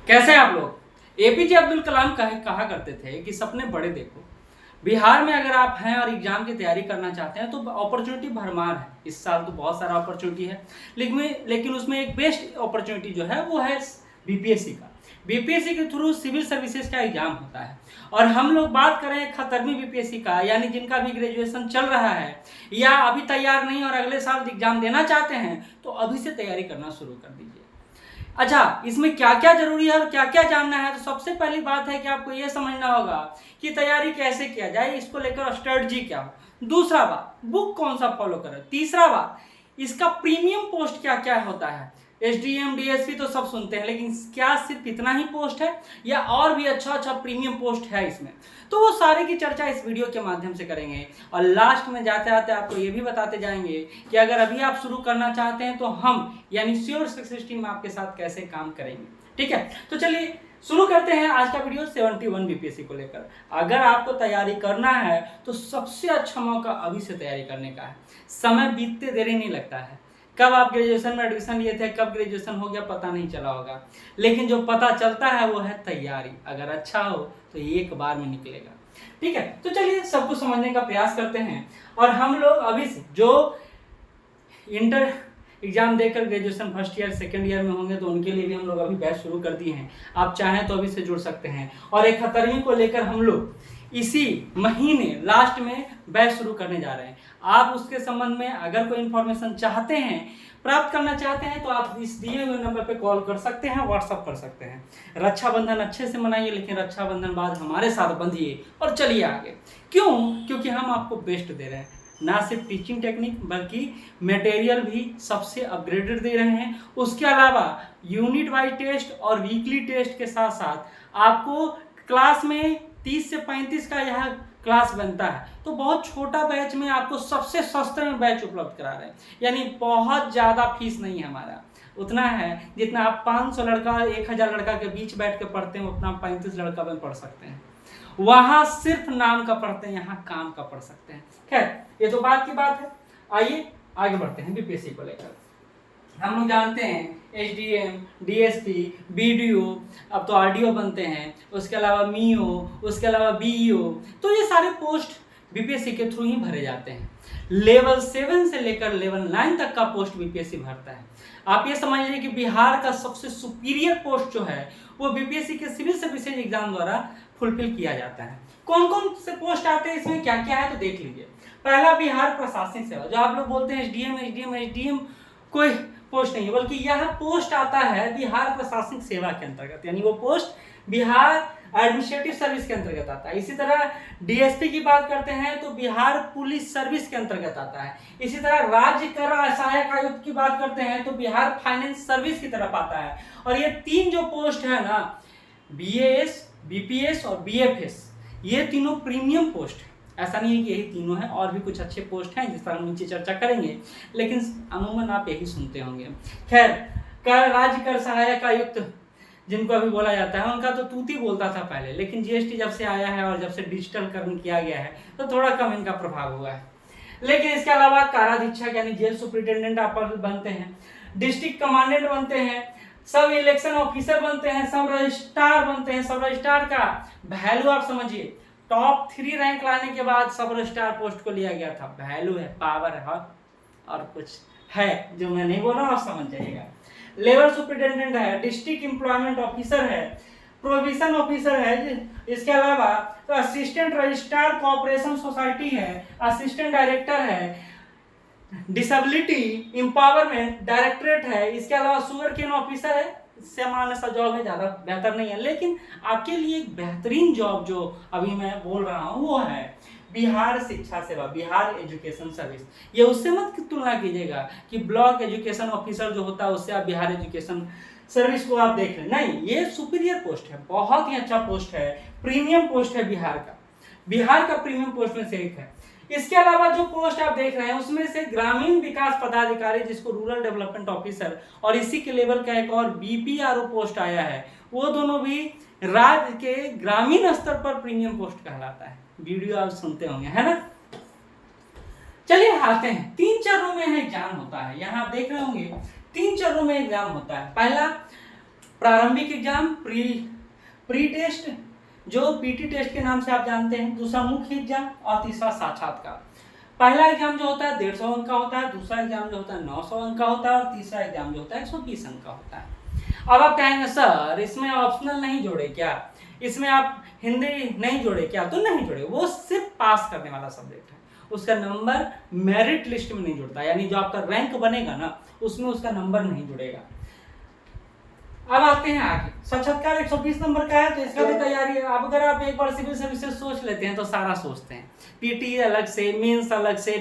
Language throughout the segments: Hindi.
कैसे हैं आप लोग। एपीजे अब्दुल कलाम कहा करते थे कि सपने बड़े देखो। बिहार में अगर आप हैं और एग्जाम की तैयारी करना चाहते हैं तो अपॉर्चुनिटी भरमार है। इस साल तो बहुत सारा अपॉर्चुनिटी है, लेकिन उसमें एक बेस्ट अपॉर्चुनिटी जो है वो है बीपीएससी का। बीपीएससी के थ्रू सिविल सर्विसेज का एग्जाम होता है और हम लोग बात करें खतरमी बीपीएससी का, यानी जिनका भी ग्रेजुएशन चल रहा है या अभी तैयार नहीं और अगले साल एग्जाम देना चाहते हैं तो अभी से तैयारी करना शुरू कर दीजिए। अच्छा, इसमें क्या क्या जरूरी है और क्या क्या जानना है, तो सबसे पहली बात है कि आपको यह समझना होगा कि तैयारी कैसे किया जाए, इसको लेकर स्ट्रेटजी क्या हो। दूसरा बात, बुक कौन सा फॉलो करें। तीसरा बात, इसका प्रीमियम पोस्ट क्या क्या होता है। एसडीएम डीएसपी तो सब सुनते हैं, लेकिन क्या सिर्फ इतना ही पोस्ट है या और भी अच्छा प्रीमियम पोस्ट है इसमें, तो वो सारे की चर्चा इस वीडियो के माध्यम से करेंगे। और लास्ट में जाते आते आपको ये भी बताते जाएंगे कि अगर अभी आप शुरू करना चाहते हैं तो हम यानी श्योर सक्सेस टीम आपके साथ कैसे काम करेंगे। ठीक है, तो चलिए शुरू करते हैं आज का वीडियो 71 बीपीएससी को लेकर। अगर आपको तैयारी करना है तो सबसे अच्छा मौका अभी से तैयारी करने का है। समय बीतते देरी नहीं लगता है। कब आप ग्रेजुएशन में एडमिशन लिए थे, कब ग्रेजुएशन हो गया पता नहीं चला होगा, लेकिन जो पता चलता है वो है तैयारी। अगर अच्छा हो तो एक बार में निकलेगा। ठीक है, तो चलिए सब कुछ समझने का प्रयास करते हैं। और हम लोग अभी से जो इंटर एग्जाम देकर graduation first year second year में होंगे तो उनके लिए भी हम लोग अभी बैच शुरू कर दिए हैं। आप चाहें तो अभी से जुड़ सकते हैं। और एक खतरमी को लेकर हम लोग इसी महीने लास्ट में बैच शुरू करने जा रहे हैं। आप उसके संबंध में अगर कोई इन्फॉर्मेशन चाहते हैं, प्राप्त करना चाहते हैं, तो आप इस दिए हुए नंबर पे कॉल कर सकते हैं, व्हाट्सअप कर सकते हैं। रक्षाबंधन अच्छे से मनाइए, लेकिन रक्षाबंधन बाद हमारे साथ बंधिए और चलिए आगे। क्यों? क्योंकि हम आपको बेस्ट दे रहे हैं, ना सिर्फ टीचिंग टेक्निक बल्कि मटेरियल भी सबसे अपग्रेडेड दे रहे हैं। उसके अलावा यूनिट वाइज टेस्ट और वीकली टेस्ट के साथ साथ आपको क्लास में 30 से 35 का यह क्लास बनता है, तो बहुत छोटा बैच में आपको सबसे सस्ते में बैच उपलब्ध करा रहे हैं। यानी बहुत ज़्यादा फीस नहीं है हमारा, उतना है जितना आप 500 लड़का 1000 लड़का के बीच बैठ के पढ़ते हैं उतना 35 लड़का में पढ़ सकते हैं। वहाँ सिर्फ नाम का पढ़ते हैं, यहाँ काम का पढ़ सकते हैं। खैर, ये तो बात की बात है। आइए आगे बढ़ते हैं बीपीएससी को लेकर। हम लोग जानते हैं एसडीएम, डीएसपी, बीडीओ, अब तो आरडीओ बनते हैं, उसके अलावा मीओ, उसके अलावा बीईओ, तो ये सारे पोस्ट बीपीएससी के थ्रू ही भरे जाते हैं। लेवल 7 से लेकर लेवल 9 तक का पोस्ट बीपीएससी भरता है। आप ये समझ लीजिए कि बिहार का सबसे सुपीरियर पोस्ट जो है वो बीपीएससी के सिविल सर्विसेज एग्जाम द्वारा फुलफिल किया जाता है। कौन कौन से पोस्ट आते हैं, इसमें क्या क्या है, तो देख लीजिए। पहला, बिहार प्रशासनिक सेवा, जो आप लोग बोलते हैं एसडीएम कोई पोस्ट नहीं है, बल्कि यह पोस्ट आता है बिहार प्रशासनिक सेवा के अंतर्गत, यानी वो पोस्ट बिहार एडमिनिस्ट्रेटिव सर्विस के अंतर्गत आता है। इसी तरह डीएसपी की बात करते हैं तो बिहार पुलिस सर्विस के अंतर्गत आता है। इसी तरह राज्य कर सहायक आयुक्त की बात करते हैं तो बिहार फाइनेंस सर्विस की तरफ आता है। और ये तीन जो पोस्ट है ना, बीएएस, बीपीएस और बीएफएस, ये तीनों प्रीमियम पोस्ट है। ऐसा नहीं है कि यही तीनों हैं, और भी कुछ अच्छे पोस्ट हैं जिस पर हम नीचे चर्चा करेंगे, लेकिन अमूमन आप यही सुनते होंगे। खैर, राज्य कर सहायक आयुक्त जिनको अभी बोला जाता है, उनका तो तूती बोलता था पहले, लेकिन जीएसटी जब से आया है और जब से डिजिटलकरण किया गया है तो थोड़ा कम इनका प्रभाव हुआ है। लेकिन इसके अलावा काराधीक्षक यानी जेल सुप्रिटेंडेंट आप बनते हैं, डिस्ट्रिक्ट कमांडेंट बनते हैं, सब इलेक्शन ऑफिसर बनते हैं, सब रजिस्ट्रार बनते हैं। सब रजिस्ट्रार का वैल्यू आप समझिए, टॉप 3 रैंक लाने के बाद सब रजिस्ट्रार पोस्ट को लिया गया था। वैल्यू है, पावर है और कुछ है जो मैं नहीं बोल रहा हूँ, आप समझ जाइएगा। लेबर सुप्रिटेंडेंट है, डिस्ट्रिक्ट एम्प्लॉयमेंट ऑफिसर है, प्रोविजन ऑफिसर है, इसके अलावा तो असिस्टेंट रजिस्ट्रार कोऑपरेशन सोसाइटी है, असिस्टेंट डायरेक्टर है, डिसेबिलिटी एम्पावरमेंट डायरेक्टरेट है, इसके अलावा शुगर केन ऑफिसर है। सामान्य सा जॉब है, ज़्यादा बेहतर नहीं है, लेकिन आपके लिए एक बेहतरीन जॉब जो अभी मैं बोल रहा हूँ वो है बिहार शिक्षा सेवा, बिहार एजुकेशन सर्विस। ये उससे मत तुलना कीजिएगा कि ब्लॉक एजुकेशन ऑफिसर जो होता है उससे आप बिहार एजुकेशन सर्विस को आप देख लें, नहीं, ये सुपीरियर पोस्ट है, बहुत ही अच्छा पोस्ट है, प्रीमियम पोस्ट है बिहार का प्रीमियम पोस्ट में से एक है। इसके अलावा जो पोस्ट आप देख रहे हैं उसमें से ग्रामीण विकास पदाधिकारी, जिसको रूरल डेवलपमेंट ऑफिसर, और इसी के लेवल का एक और बीपीआरओ पोस्ट आया है, वो दोनों भी राज्य के ग्रामीण स्तर पर प्रीमियम पोस्ट कहलाता है। वीडियो आप सुनते होंगे, है ना। चलिए आते हैं, 3 चरणों में एग्जाम होता है। यहाँ आप देख रहे होंगे 3 चरणों में एग्जाम होता है। पहला प्रारंभिक एग्जाम, प्री टेस्ट जो पीटी टेस्ट के नाम से आप जानते हैं, दूसरा मुख्य एग्जाम और तीसरा साक्षात्कार। पहला एग्जाम जो होता है 150 अंक का होता है, दूसरा एग्जाम जो होता है 900 अंक का होता है और तीसरा एग्जाम जो होता है 120 अंक का होता है। अब आप कहेंगे सर इसमें ऑप्शनल नहीं जोड़े क्या, इसमें आप हिंदी नहीं जोड़े क्या? तो नहीं जोड़े, वो सिर्फ पास करने वाला सब्जेक्ट है, उसका नंबर मेरिट लिस्ट में नहीं जुड़ता, यानी जो आपका रैंक बनेगा ना उसमें उसका नंबर नहीं जुड़ेगा। अब आते हैं आगे, साक्षात्कार 120 नंबर का है तो इसका भी तैयारी है। अब अगर आप एक बार सिविल सर्विसेज सोच लेते हैं तो सारा सोचते हैं, पीटी अलग से, मेंस अलग से,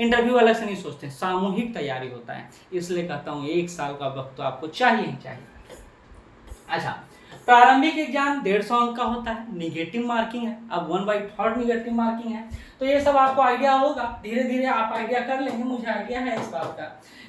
इंटरव्यू अलग से नहीं सोचते, सामूहिक तैयारी होता है। इसलिए कहता हूँ 1 साल का वक्त तो आपको चाहिए ही चाहिए। अच्छा, प्रारंभिक एग्जाम 150 अंक का होता है, निगेटिव मार्किंग है। अब 1/3 निगेटिव मार्किंग है, तो ये सब आपको आइडिया होगा, धीरे धीरे आप आइडिया कर लेंगे। मुझे आइडिया है इस बात का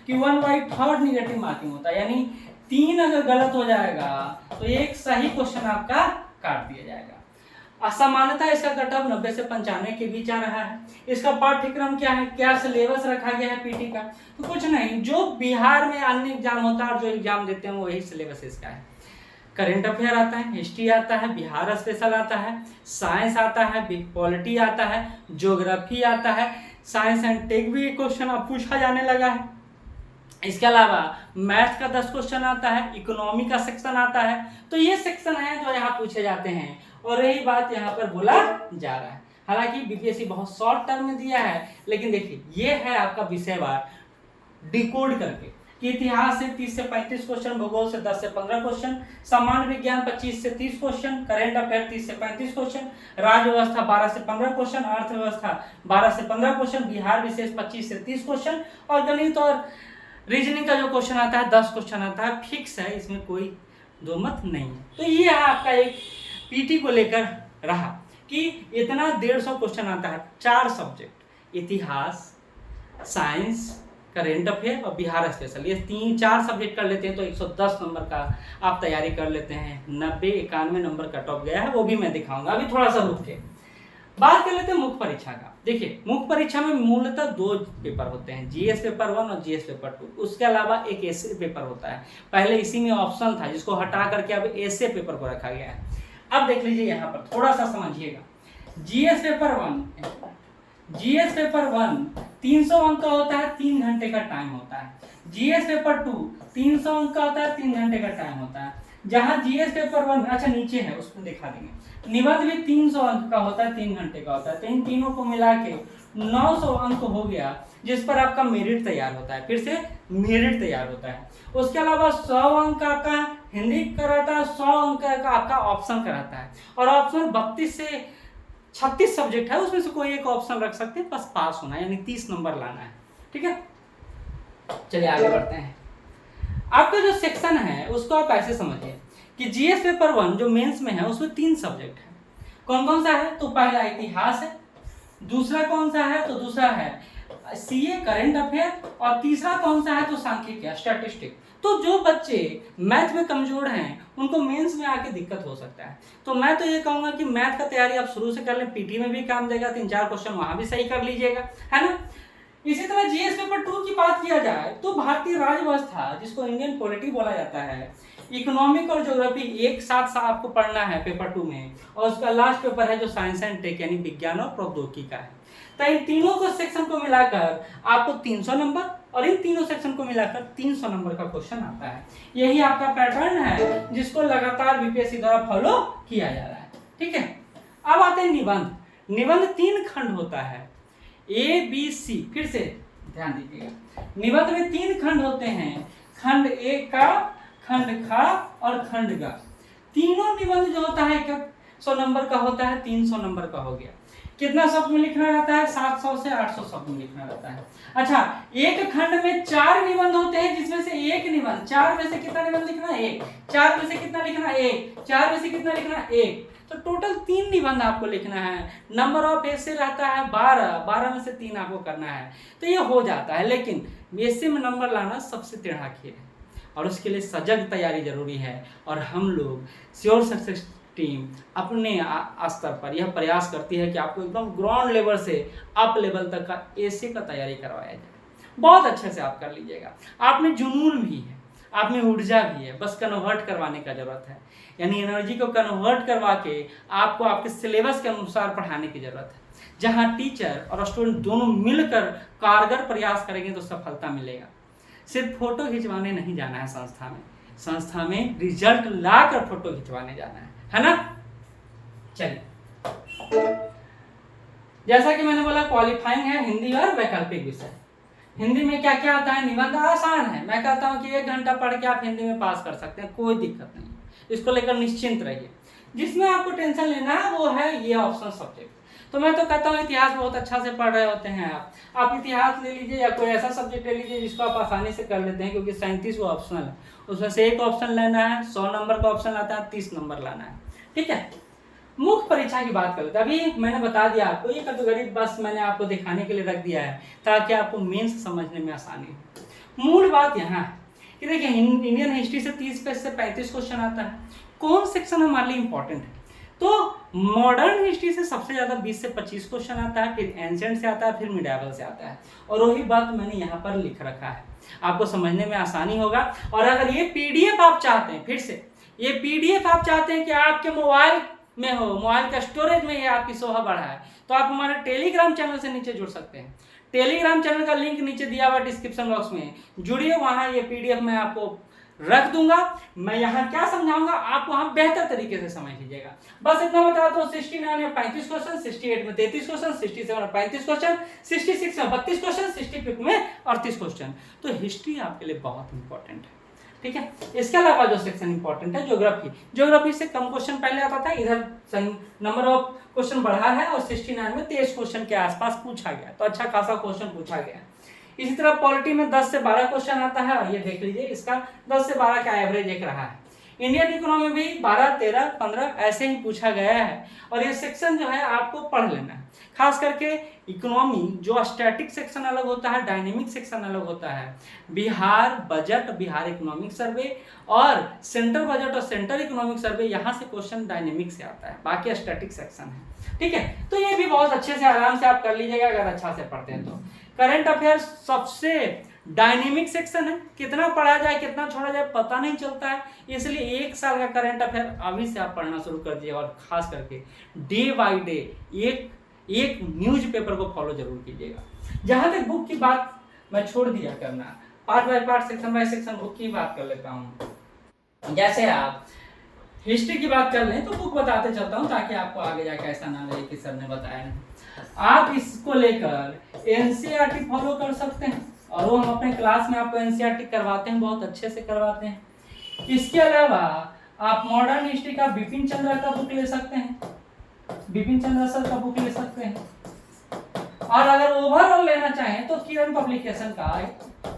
कि 1/3 निगेटिव मार्किंग होता है, यानी 3 अगर गलत हो जाएगा तो एक सही क्वेश्चन आपका काट दिया जाएगा। सामान्यतः इसका कटऑफ 90 से 95 के बीच आ रहा है। इसका पाठ्यक्रम क्या है, क्या सिलेबस रखा गया है पीटी का? तो कुछ नहीं, जो बिहार में अन्य एग्जाम होता है और जो एग्जाम देते हैं वही सिलेबस इसका है। करेंट अफेयर आता है, हिस्ट्री आता है, बिहार स्पेशल आता है, साइंस आता है, पॉलिटी आता है, ज्योग्राफी आता है, साइंस एंड टेक भी क्वेश्चन अब पूछा जाने लगा है। इसके अलावा मैथ का 10 क्वेश्चन आता है, इकोनॉमी का सेक्शन आता है। तो ये सेक्शन है जो यहाँ पूछे जाते हैं और यही बात यहाँ पर बोला जा रहा है। हालांकि बीपीएससी बहुत शॉर्ट टर्म में दिया है, लेकिन देखिए ये है आपका विषयवार डिकोड करके कि इतिहास से 30 से 35 क्वेश्चन, भूगोल से 10 से 15 क्वेश्चन, सामान्य विज्ञान 25 से 30 क्वेश्चन, करेंट अफेयर 30 से 35 क्वेश्चन, राज्य व्यवस्था 12 से 15 क्वेश्चन, अर्थव्यवस्था 12 से 15 क्वेश्चन, बिहार विशेष 25 से 30 क्वेश्चन और गणित और रीजनिंग का जो क्वेश्चन आता है 10 क्वेश्चन आता है, फिक्स है, इसमें कोई दो मत नहीं है। तो ये है आपका एक पीटी को लेकर रहा कि इतना 150 क्वेश्चन आता है, 4 सब्जेक्ट, इतिहास, साइंस, करेंट अफेयर और बिहार स्पेशल, ये 3-4 सब्जेक्ट कर लेते हैं तो 110 नंबर का आप तैयारी कर लेते हैं। 90-91 नंबर कट ऑफ गया है, वो भी मैं दिखाऊंगा। अभी थोड़ा सा रुक के बात कर लेते हैं मुख्य परीक्षा का। देखिए मुख्य परीक्षा में मूलतः 2 पेपर होते हैं, जीएस पेपर 1 और जीएस पेपर 2। उसके अलावा एक एसे पेपर होता है, पहले इसी में ऑप्शन था जिसको हटा करके अब एसे पेपर को रखा गया है। अब देख लीजिए यहाँ पर थोड़ा सा समझिएगा। जीएस पेपर 1 300 अंक का होता है, 3 घंटे का टाइम होता है। जीएस पेपर 2 300 अंक का होता है, 3 घंटे का टाइम होता है। जहां जीएस पेपर 1 अच्छा नीचे है उसको दिखा देंगे, निबंध भी 300 अंक का होता है, 3 घंटे का होता है। तो इन तीनों को मिला के 900 अंक हो गया, जिस पर आपका मेरिट तैयार होता है, फिर से मेरिट तैयार होता है। उसके अलावा 100 अंक आपका हिंदी का रहता है, 100 अंक का आपका ऑप्शन का रहता है। और ऑप्शन 32 से 36 सब्जेक्ट है, उसमें से कोई एक ऑप्शन रख सकते हैं, बस पास होना है, यानी 30 नंबर लाना है। ठीक है, चलिए आगे बढ़ते हैं। आपका जो सेक्शन है उसको आप ऐसे समझिए कि जीएस पेपर 1 जो मेंस में है उसमें 3 सब्जेक्ट है। कौन कौन सा है? तो पहला इतिहास है, दूसरा कौन सा है? तो दूसरा है सीए करेंट अफेयर, और तीसरा कौन सा है? तो सांख्यिकी स्टैटिस्टिक। तो जो बच्चे मैथ में कमजोर हैं उनको मेंस में आके दिक्कत हो सकता है। तो मैं तो ये कहूंगा कि मैथ का तैयारी आप शुरू से कर लें, पीटी में भी काम देगा, 3-4 क्वेश्चन वहां भी सही कर लीजिएगा, है ना। इसी तरह जीएस पेपर 2 की बात किया जाए तो भारतीय राज्य व्यवस्था, जिसको इंडियन पॉलिटी बोला जाता है, इकोनॉमिक और ज्योग्राफी एक साथ आपको पढ़ना है पेपर 2 में, और उसका लास्ट पेपर है जो साइंस एंड टेक यानी विज्ञान और प्रौद्योगिकी का है। तो इन तीनों को सेक्शन को मिलाकर आपको 300 नंबर और इन तीनों सेक्शन को मिलाकर 300 नंबर का क्वेश्चन आता है। यही आपका पैटर्न है जिसको लगातार बीपीएससी द्वारा फॉलो किया जा रहा है। ठीक है, अब आते हैं निबंध। निबंध 3 खंड होता है, ए बी सी। फिर से ध्यान दीजिएगा, निबंध में 3 खंड होते हैं, खंड ए का, खंड खा और खंड ग। तीनों निबंध जो होता है 100 नंबर का होता है, 300 नंबर का हो गया। कितना शब्द में लिखना रहता है? 700 से 800 शब्द में लिखना रहता है। अच्छा, एक खंड में 4 निबंध होते हैं, जिसमें से एक निबंध, 4 में से कितना निबंध लिखना है? 1। 4 में से कितना लिखना है? 1। 4 में से कितना लिखना है? 1। तो टोटल 3 निबंध आपको लिखना है। नंबर ऑफ ऐसे रहता है 12 में से 3 आपको करना है, तो ये हो जाता है। लेकिन ऐसे में नंबर लाना सबसे टेढ़ा खेल है और उसके लिए सजग तैयारी जरूरी है। और हम लोग श्योर सक्सेस टीम अपने स्तर पर यह प्रयास करती है कि आपको एकदम ग्राउंड लेवल से अप लेवल तक का ऐसे का तैयारी करवाया जाए। बहुत अच्छे से आप कर लीजिएगा। आप में जुनून भी है, आप में ऊर्जा भी है, बस कन्वर्ट करवाने का जरूरत है। यानी एनर्जी को कन्वर्ट करवा के आपको आपके सिलेबस के अनुसार पढ़ाने की जरूरत है। जहाँ टीचर और स्टूडेंट दोनों मिलकर कारगर प्रयास करेंगे तो सफलता मिलेगा। सिर्फ फोटो खिंचवाने नहीं जाना है संस्था में रिजल्ट लाकर फोटो खिंचवाने जाना है ना। चलिए, जैसा कि मैंने बोला क्वालिफाइंग है हिंदी और वैकल्पिक विषय। हिंदी में क्या क्या आता है? निबंध आसान है, मैं कहता हूँ कि 1 घंटा पढ़ के आप हिंदी में पास कर सकते हैं, कोई दिक्कत नहीं। इसको लेकर निश्चिंत रहिए। जिसमें आपको टेंशन लेना है वो है ये ऑप्शन सब्जेक्ट। तो मैं तो कहता हूँ इतिहास बहुत अच्छा से पढ़ रहे होते हैं आप इतिहास ले लीजिए या कोई ऐसा सब्जेक्ट ले लीजिए जिसको आप आसानी से कर लेते हैं, क्योंकि 37 वो ऑप्शनल है, उसमें से एक ऑप्शन लेना है, 100 नंबर का ऑप्शन आता है, 30 नंबर लाना है, ठीक है। मुख्य परीक्षा की बात करते हैं। अभी मैंने बता दिया आपको, ये कैटेगरी बस मैंने आपको दिखाने के लिए रख दिया है ताकि आपको मेंस समझने में आसानी हो। मूल बात यहाँ है कि देखिए इंडियन हिस्ट्री से 30 से 35 क्वेश्चन आता है। कौन सेक्शन हमारे लिए इंपॉर्टेंट है? तो मॉडर्न हिस्ट्री से सबसे ज्यादा 20 से 25 क्वेश्चन आता है, फिर एंशिएंट से आता है, फिर मिडाइवल से आता है। और वही बात मैंने यहाँ पर लिख रखा है, आपको समझने में आसानी होगा। और अगर ये पीडीएफ आप चाहते हैं, फिर से ये पीडीएफ आप चाहते हैं कि आपके मोबाइल में हो, मोबाइल का स्टोरेज में ये आपकी शोभा बढ़ाए, तो आप हमारे टेलीग्राम चैनल से नीचे जुड़ सकते हैं। टेलीग्राम चैनल का लिंक नीचे दिया हुआ डिस्क्रिप्शन बॉक्स में, जुड़िए, वहां ये पीडीएफ मैं आपको रख दूंगा। मैं यहाँ क्या समझाऊंगा आप वहां बेहतर तरीके से समझ लीजिएगा। बस इतना बता दो, 69 में 35 क्वेश्चन, 68 में 33 क्वेश्चन, 67 में 35 क्वेश्चन, 66 में 32 क्वेश्चन, 65 में 38 क्वेश्चन। तो हिस्ट्री आपके लिए बहुत इंपॉर्टेंट है, ठीक है। इसके अलावा जो सेक्शन इंपॉर्टेंट है ज्योग्राफी से कम क्वेश्चन पहले आता था, इधर नंबर ऑफ क्वेश्चन बढ़ा है और 69 में 23 क्वेश्चन के आसपास पूछा गया, तो अच्छा खासा क्वेश्चन पूछा गया। इसी तरह पॉलिटी में 10 से 12 क्वेश्चन आता है, और ये देख लीजिए इसका 10 से 12 का एवरेज एक रहा है। इंडियन इकोनॉमी भी 12, 13, 15 ऐसे ही पूछा गया है। और ये सेक्शन जो है आपको पढ़ लेना है, खास करके इकोनॉमी जो स्टैटिक सेक्शन अलग होता है, डायनेमिक सेक्शन अलग होता है। Bihar budget, Bihar economic survey और सेंट्रल बजट और सेंट्रल इकोनॉमिक सर्वे, यहाँ से क्वेश्चन डायनेमिक से आता है, बाकी स्टैटिक सेक्शन है, ठीक है। तो ये भी बहुत अच्छे से आराम से आप कर लीजिएगा अगर अच्छा से पढ़ते हैं तो। करंट अफेयर सबसे डायनेमिक सेक्शन है, कितना पढ़ा जाए कितना छोड़ा जाए पता नहीं चलता है, इसलिए 1 साल का करंट अफेयर अभी से आप पढ़ना शुरू कर दीजिए। और खास करके डे बाय डे एक न्यूज पेपर को फॉलो जरूर कीजिएगा। जहां तक बुक की बात मैं छोड़ दिया करना, part by part, section by section book की बात कर लेता हूँ। जैसे आप हिस्ट्री की बात कर लें तो बुक बताते चलता हूँ ताकि आपको आगे जाके ऐसा ना लगे कि सर ने बताया नहीं। आप इसको लेकर एनसीईआरटी फॉलो कर सकते हैं, और वो हम अपने क्लास में आपको एनसीईआरटी करवाते हैं, बहुत अच्छे से करवाते हैं। इसके अलावा आप मॉडर्न हिस्ट्री का बिपिन चंद्रा का बुक ले सकते हैं, बिपिन चंद्रा सर का बुक ले सकते हैं। और अगर ओवरऑल लेना चाहें तो किरण पब्लिकेशन का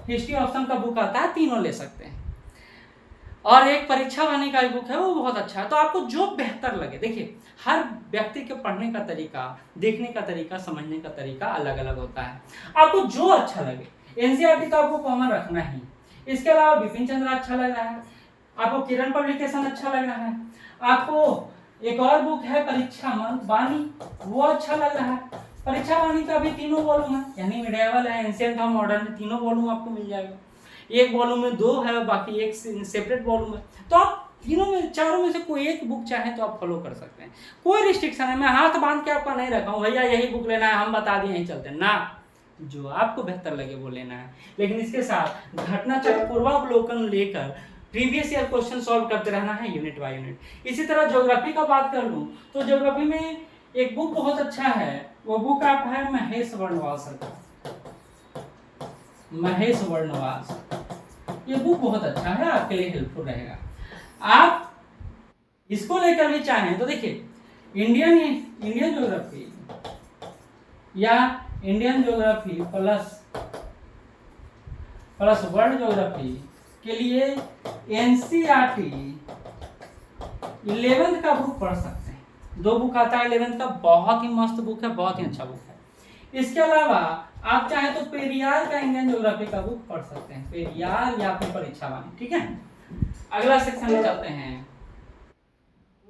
हिस्ट्री ऑप्शन का बुक आता है, तीनों ले सकते हैं। और एक परीक्षा वाणी का बुक है, वो बहुत अच्छा है। तो आपको जो बेहतर लगे, देखिए हर व्यक्ति के पढ़ने का तरीका, देखने का तरीका, समझने का तरीका अलग अलग होता है। आपको जो अच्छा लगे, एनसीईआरटी तो आपको कॉमन रखना ही। इसके अलावा बिपिन चंद्रा अच्छा लग रहा है, आपको किरण पब्लिकेशन अच्छा लग रहा है, आपको एक और बुक है परीक्षा वाणी, वो अच्छा लग रहा है। परीक्षा वाणी का भी 3 वॉल्यूम है, यानी मिडिएवल है, एंशिएंट और मॉडर्न, 3 वॉल्यूम आपको मिल जाएगा। एक वॉल्यूम में 2 है, बाकी एक सेपरेट वॉल्यूम है। तो आप तीनों में, चारों में से कोई एक बुक चाहें तो आप फॉलो कर सकते हैं, कोई रिस्ट्रिक्शन है। मैं हाथ बांध के आपका नहीं रखा हूँ भैया यही बुक लेना है, हम बता दिए यहीं चलते ना, जो आपको बेहतर लगे वो लेना है। लेकिन इसके साथ घटना चक्र पूर्वावलोकन लेकर प्रीवियस ईयर क्वेश्चन सॉल्व करते रहना है यूनिट बाय यूनिट। इसी तरह ज्योग्राफी का बात कर लूँ तो ज्योग्राफी में एक बुक बहुत अच्छा है, वो बुक आप है महेश वर्णवास सर का, महेश वर्णवास, ये बुक बहुत अच्छा है, आपके लिए हेल्पफुल रहेगा। आप इसको लेकर भी चाहें तो देखिए इंडियन ज्योग्राफी या Indian geography plus world geography के लिए एनसीईआरटी 11th का बुक पढ़ सकते हैं। 2 बुक आता है 11th का, बहुत ही मस्त बुक है, बहुत ही अच्छा बुक है। इसके अलावा आप चाहें तो पेरियार का इंडियन ज्योग्राफी का बुक पढ़ सकते हैं, पेरियार या फिर परीक्षा वाणी, ठीक है। अगला सेक्शन में चलते हैं,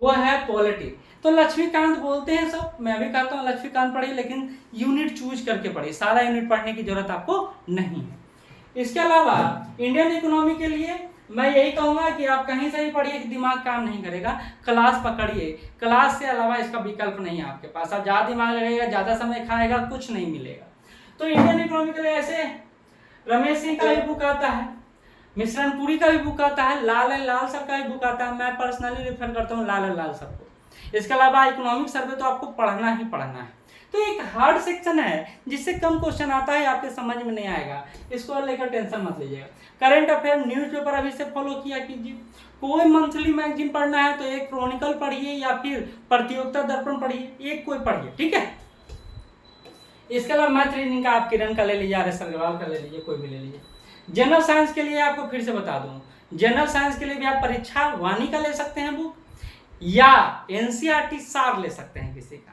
वो है पॉलिटी। तो लक्ष्मीकांत बोलते हैं सब, मैं भी कहता हूँ लक्ष्मीकांत पढ़िए, लेकिन यूनिट चूज करके पढ़िए, सारा यूनिट पढ़ने की जरूरत आपको नहीं है। इसके अलावा इंडियन इकोनॉमी के लिए मैं यही कहूँगा कि आप कहीं से भी पढ़िए कि दिमाग काम नहीं करेगा, क्लास पकड़िए, क्लास से अलावा इसका विकल्प नहीं है आपके पास। अब ज़्यादा दिमाग लगेगा, ज़्यादा समय खाएगा, कुछ नहीं मिलेगा। तो इंडियन इकोनॉमी के लिए ऐसे रमेश सिंह का भी बुक आता है, मिश्रण पुरी का भी बुक आता है, लाल सर का भी बुक आता है। मैं पर्सनली रेफर करता हूँ लाल सर को। इसके अलावा इकोनॉमिक सर्वे तो आपको पढ़ना ही पढ़ना है। तो एक हार्ड सेक्शन है जिससे कम क्वेश्चन आता है, आपके समझ में नहीं आएगा, इसको लेकर टेंशन मत लीजिएगा। करंट अफेयर न्यूज़पेपर अभी से फॉलो किया कीजिए। कोई मंथली मैगजीन पढ़ना है तो एक क्रॉनिकल पढ़िए या फिर प्रतियोगिता दर्पण पढ़िए, एक कोई पढ़िए, ठीक है। इसके अलावा मैथ रीजनिंग का आप किरण का ले लीजिए, आर एस अग्रवाल का ले लीजिए, कोई भी ले लीजिए। जनरल साइंस के लिए आपको फिर से बता दूं, जनरल साइंस के लिए भी आप परीक्षा वाणी का ले सकते हैं बुक, या एनसीईआरटी सार ले सकते हैं किसी का।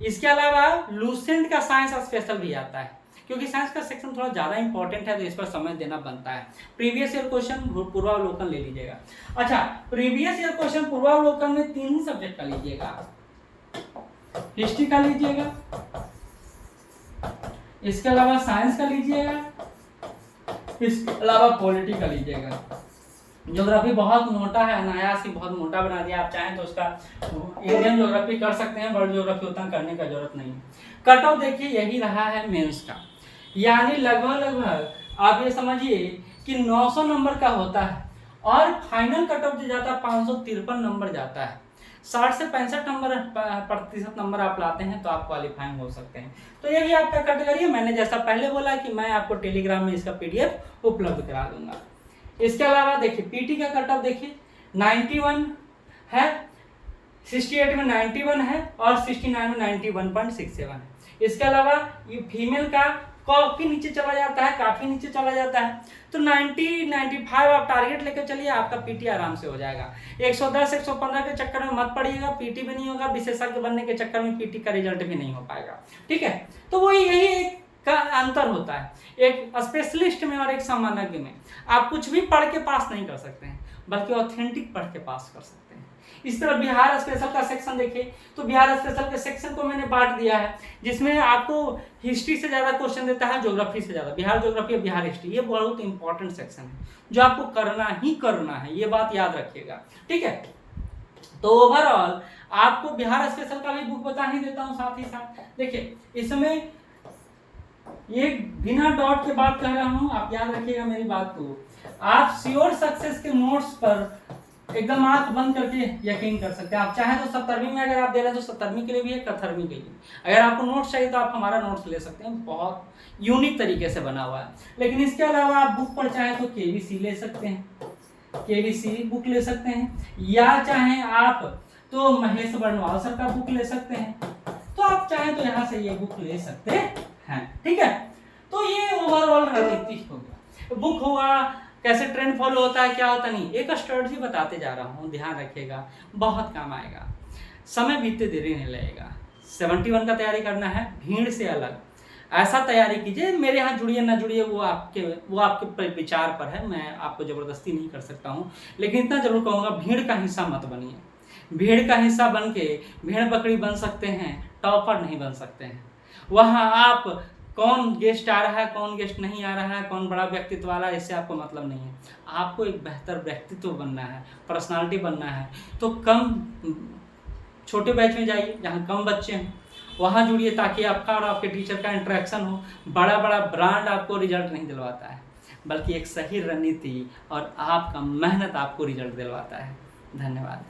इसके अलावा लूसेंट का साइंस स्पेशल भी आता है, क्योंकि साइंस का सेक्शन थोड़ा ज़्यादा इंपॉर्टेंट है तो इस पर समय देना बनता है। प्रीवियस ईयर क्वेश्चन पूर्वावलोकन ले लीजिएगा। अच्छा, प्रीवियस ईयर क्वेश्चन पूर्वावलोकन में 3 ही सब्जेक्ट का लीजिएगा, हिस्ट्री का लीजिएगा, इसके अलावा साइंस का लीजिएगा, इसके अलावा पॉलिटी का लीजिएगा। ज्योग्राफी बहुत मोटा है, अनायास ही बहुत मोटा बना दिया। आप चाहें तो उसका इंडियन ज्योग्राफी कर सकते हैं, वर्ल्ड ज्योग्राफी उतना करने का जरूरत नहीं है। कट ऑफ देखिए यही रहा है मेंस का, यानी लगभग आप ये समझिए कि 900 नंबर का होता है, और फाइनल कट ऑफ जो जाता है 553 नंबर जाता है। 60 से 65 प्रतिशत नंबर आप लाते हैं तो आप क्वालिफाइंग हो सकते हैं। तो यही आपका कैटेगरी है। मैंने जैसा पहले बोला कि मैं आपको टेलीग्राम में इसका PDF उपलब्ध करा दूंगा। इसके अलावा देखिए पीटी का कट ऑफ देखिए 91 है, 68 में 91 है, और 69 में 91.67 है। इसके अलावा ये फीमेल का काफी नीचे चला जाता है, काफी नीचे चला जाता है, तो 90-95 आप टारगेट लेकर चलिए, आपका पीटी आराम से हो जाएगा। 110-115 के चक्कर में मत पड़िएगा, पीटी भी नहीं होगा, विशेषज्ञ बनने के चक्कर में पीटी का रिजल्ट भी नहीं हो पाएगा, ठीक है। तो वही यही एक का अंतर होता है, एक स्पेशलिस्ट में और एक सामान्य में। आप कुछ भी पढ़ के पास नहीं कर सकते हैं, बल्कि ऑथेंटिक पढ़ के पास कर सकते हैं। इस तरह बिहार स्पेशल का सेक्शन देखिए, तो बिहार स्पेशल के सेक्शन को मैंने बांट दिया है, जिसमें आपको हिस्ट्री से ज़्यादा क्वेश्चन देता है, ज्योग्राफी से ज़्यादा। बिहार ज्योग्राफी और बिहार हिस्ट्री ये बहुत इंपॉर्टेंट सेक्शन है, जो आपको करना ही करना है, ये बात याद रखिएगा, ठीक है। तो ओवरऑल आपको बिहार स्पेशल का भी बुक बता ही देता हूँ साथ ही साथ। देखिए इसमें ये बिना डॉट के बात कह रहा हूँ, आप याद रखिएगा मेरी बात को। आप श्योर सक्सेस के नोट्स पर एकदम आंख बंद करके यकीन कर सकते हैं। आप चाहें तो 70वीं में अगर आप दे रहे हैं तो 70वीं के लिए भी है, 71वीं के लिए। अगर आपको नोट्स चाहिए तो आप हमारा नोट्स ले सकते हैं, बहुत यूनिक तरीके से बना हुआ है। लेकिन इसके अलावा आप बुक पर चाहें तो केवीसी ले सकते हैं, केवीसी बुक ले सकते हैं, या चाहें आप तो महेश वर्णवाल सर का बुक ले सकते हैं। तो आप चाहें तो यहाँ से ये बुक ले सकते हैं, ठीक है। तो ये ओवरऑल रणनीति हो गया, बुक हुआ, कैसे ट्रेंड फॉलो होता है, क्या होता नहीं, एक स्ट्रेटजी बताते जा रहा हूँ, ध्यान रखिएगा, बहुत काम आएगा। समय बीतते देरी नहीं लगेगा। 71 का तैयारी करना है, भीड़ से अलग ऐसा तैयारी कीजिए। मेरे यहाँ जुड़िए ना जुड़िए वो आपके विचार पर है, मैं आपको ज़बरदस्ती नहीं कर सकता हूँ। लेकिन इतना जरूर कहूँगा, भीड़ का हिस्सा मत बनिए। भीड़ का हिस्सा बन के भेड़ बकरी बन सकते हैं, टॉपर नहीं बन सकते हैं। वहाँ आप कौन गेस्ट आ रहा है, कौन गेस्ट नहीं आ रहा है, कौन बड़ा व्यक्तित्व वाला है, इससे आपको मतलब नहीं है। आपको एक बेहतर व्यक्तित्व बनना है, पर्सनालिटी बनना है। तो कम छोटे बैच में जाइए जहाँ कम बच्चे हैं, वहाँ जुड़िए, ताकि आपका और आपके टीचर का इंटरेक्शन हो। बड़ा बड़ा ब्रांड आपको रिजल्ट नहीं दिलवाता है, बल्कि एक सही रणनीति और आपका मेहनत आपको रिजल्ट दिलवाता है। धन्यवाद।